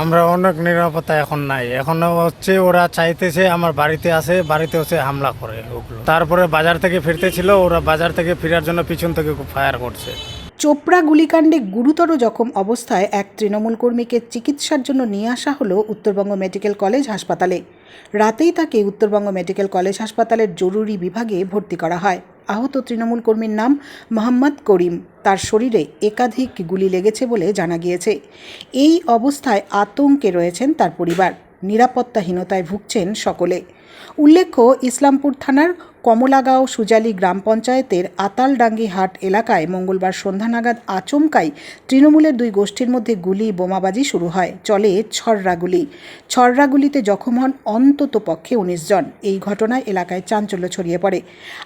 আমরা অনেক নিরাপত্তা এখন নাই। এখন হচ্ছে ওরা চাইতেছে আমার বাড়িতে আসে, বাড়িতে হচ্ছে হামলা করে ওগুলো। তারপরে বাজার থেকে ফিরতেছিল, ওরা বাজার থেকে ফেরার জন্য পিছন থেকে ফায়ার করছে। চোপড়া গুলিকাণ্ডে গুরুতর জখম অবস্থায় এক তৃণমূল কর্মীকে চিকিৎসার জন্য নিয়ে আসা হলো উত্তরবঙ্গ মেডিকেল কলেজ হাসপাতালে। রাতেই তাকে উত্তরবঙ্গ মেডিকেল কলেজ হাসপাতালের জরুরি বিভাগে ভর্তি করা হয়। আহত তৃণমূল কর্মীর নাম মোহাম্মদ করিম। তার শরীরে একাধিক গুলি লেগেছে বলে জানা গিয়েছে। এই অবস্থায় আতঙ্কে রয়েছেন তার পরিবার। নিরাপত্তাহীনতায় ভুগছেন সকলে। উল্লেখ্য, ইসলামপুর থানার কমলাগাঁও সুজালি গ্রাম পঞ্চায়েতের আতালডাঙ্গি হাট এলাকায় মঙ্গলবার সন্ধ্যা নাগাদ আচমকাই তৃণমূলের দুই গোষ্ঠীর মধ্যে গুলি বোমাবাজি শুরু হয়। চলে ছররাগুলিতে জখম হন অন্তত পক্ষে ১৯ জন। এই ঘটনায় এলাকায় চাঞ্চল্য ছড়িয়ে পড়ে।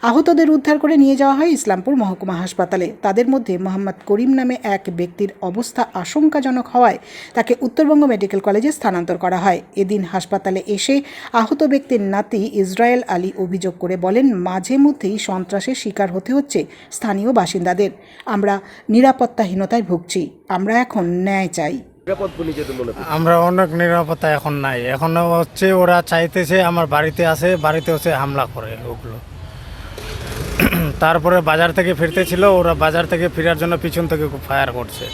আহতদের উদ্ধার করে নিয়ে যাওয়া হয় ইসলামপুর মহকুমা হাসপাতালে। তাদের মধ্যে মোহাম্মদ করিম নামে এক ব্যক্তির অবস্থা আশঙ্কাজনক হওয়ায় তাকে উত্তরবঙ্গ মেডিকেল কলেজে স্থানান্তর করা হয়। এদিন হাসপাতালে এসে আহত ব্যক্তির নাতি ইসরায়েল আলী অভিযোগ করে বলেন, মাঝে মধ্যেই সন্ত্রাসের শিকার হতে হচ্ছে স্থানীয় বাসিন্দাদের। আমরা নিরাপত্তাহীনতায় ভুগছি। আমরা এখন ন্যায় চাই। আমরা অনেক নিরাপত্তা এখন নাই। এখন হচ্ছে ওরা চাইতেছে আমার বাড়িতে আসে, বাড়িতে হচ্ছে হামলা করে ওগুলো। তারপরে বাজার থেকে ফিরতেছিল, ওরা বাজার থেকে ফেরার জন্য পিছন থেকে ফায়ার করছে।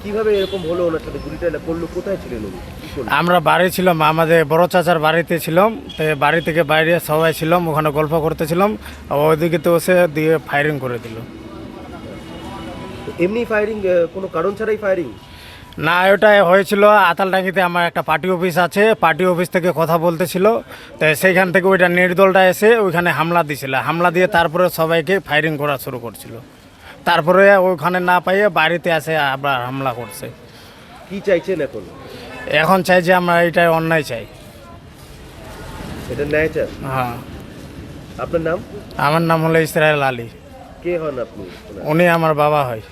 কিভাবে এরকম হলো? ওনার সাথে গুলিটা করলো? কোথায় ছিলেন উনি? কি করলেন? আমরা বাড়ি ছিলাম, আমাদের বড় চাচার বাড়িতে ছিলাম। তো বাড়ি থেকে বাইরে সবাই ছিলাম, ওখানে গল্প করতেছিলাম। ওইদিকে তো এসে দিয়ে ফায়ারিং করে দিল। তো এমনি ফায়ারিং, কোনো কারণ ছাড়াই ফায়ারিং? না, ওটা হয়েছিল আতালডাঙ্গিতে। আমার একটা পার্টি অফিস আছে, পার্টি অফিস থেকে কথা বলতেছিল। তো সেইখান থেকে ওইটা নির্দলটা এসে ওইখানে হামলা দিছিল। হামলা দিয়ে তারপরে সবাইকে ফায়ারিং করা শুরু করছিল। তারপরে ওইখানে না পাইয়ে বাড়িতে আসে আবার হামলা করছে। কি চাইছেন এখন? এখন চাই যে আমরা এইটাই অন্যায় চাই। এটা ন্যায় চান? হ্যাঁ। আপনার নাম? আমার নাম হলো ইসরায়েল আলী। কে হন আপনি? উনি আমার বাবা হয়।